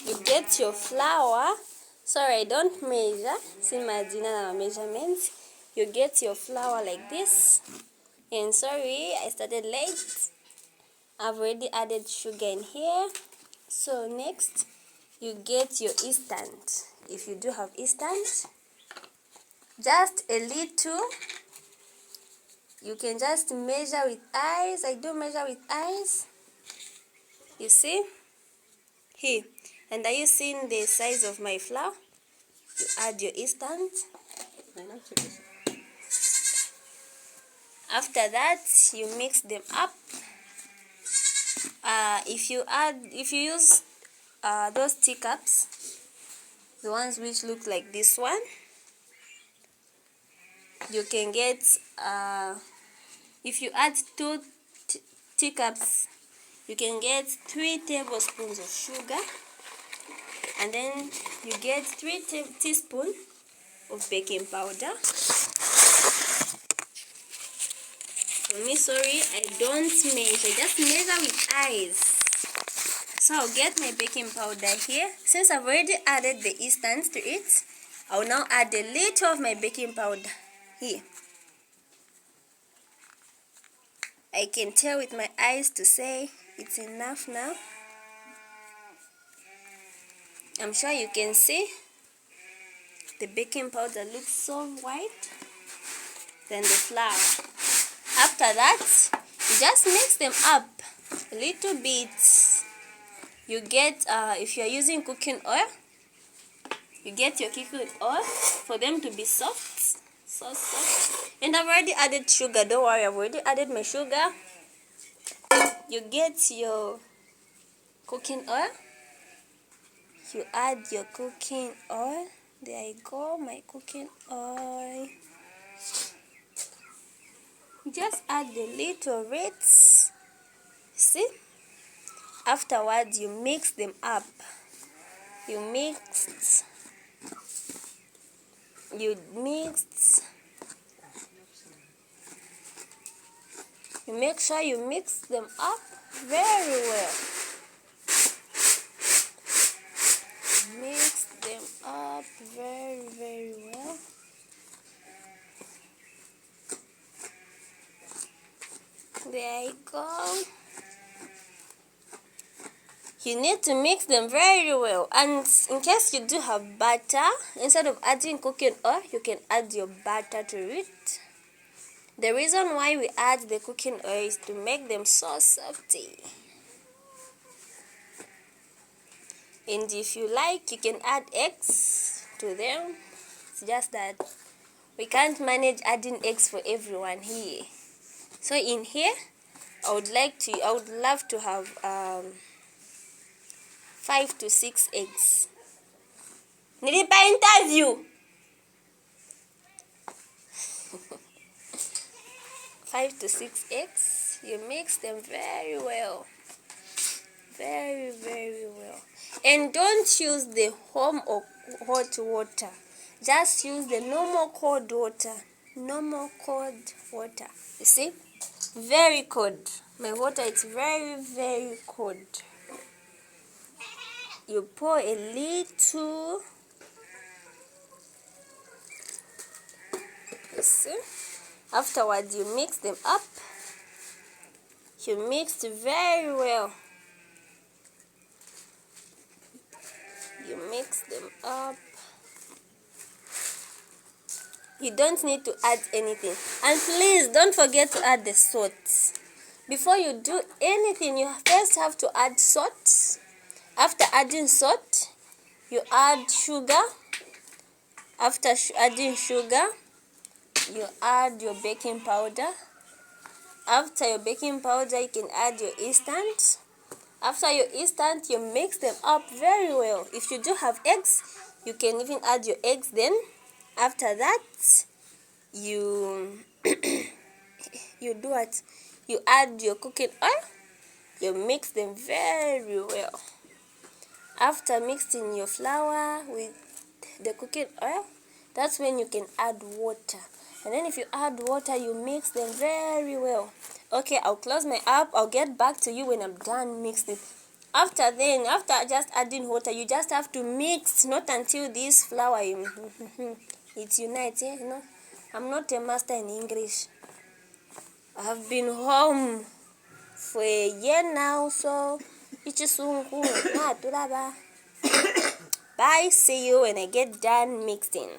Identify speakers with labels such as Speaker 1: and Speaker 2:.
Speaker 1: you get your flour. Sorry, I don't measure. See my measurements. You get your flour like this. And sorry, I started late. I've already added sugar in here. So next, you get your instant. If you do have instant, just a little. You can just measure with eyes. I do measure with eyes. You see? Here. And are you seeing the size of my flour? You add your instant. After that, you mix them up. If you use those teacups, the ones which look like this one, you can get if you add 2 teacups, you can get 3 tablespoons of sugar, and then you get 3 teaspoons of baking powder. For me, sorry, I don't measure, just measure with eyes. So I'll get my baking powder here. Since I've already added the instant to it, I'll now add a little of my baking powder here. I can tell with my eyes to say it's enough now. I'm sure you can see the baking powder looks so white. Then the flour. After that, you just mix them up a little bit. You get, if you're using cooking oil, you get your cooking oil for them to be soft, so soft. And I've already added sugar, don't worry, I've already added my sugar. You get your cooking oil. You add your cooking oil. There I go, my cooking oil. Just add a little bit. See? Afterwards, you mix them up. You make sure you mix them up very well. Mix them up very, very well. There you go. You need to mix them very well. And in case you do have butter, instead of adding cooking oil, you can add your butter to it. The reason why we add the cooking oil is to make them so softy. And if you like, you can add eggs to them. It's just that we can't manage adding eggs for everyone here. So in here, I would love to have 5 to 6 eggs. Nilipa interview. 5 to 6 eggs. You mix them very well. Very, very well. And don't use the warm or hot water. Just use the normal cold water. Normal cold water. You see? Very cold. My water is very, very cold. You pour a little. You see? Afterwards, you mix them up. You mix very well. You mix them up. You don't need to add anything. And please don't forget to add the salt. Before you do anything, you first have to add salt. After adding salt, you add sugar. After adding sugar, you add your baking powder. After your baking powder, you can add your instant. After your instant, you mix them up very well. If you do have eggs, you can even add your eggs then. After that, you you do what? You add your cooking oil. You mix them very well. After mixing your flour with the cooking oil, that's when you can add water. And then if you add water, you mix them very well. Okay, I'll close my app. I'll get back to you when I'm done mixing. After just adding water, you just have to mix, not until this flour it unites. Yeah, I'm not a master in English. I've been home for a year now, so ichisungu na tulaba. Bye, see you when I get done mixing.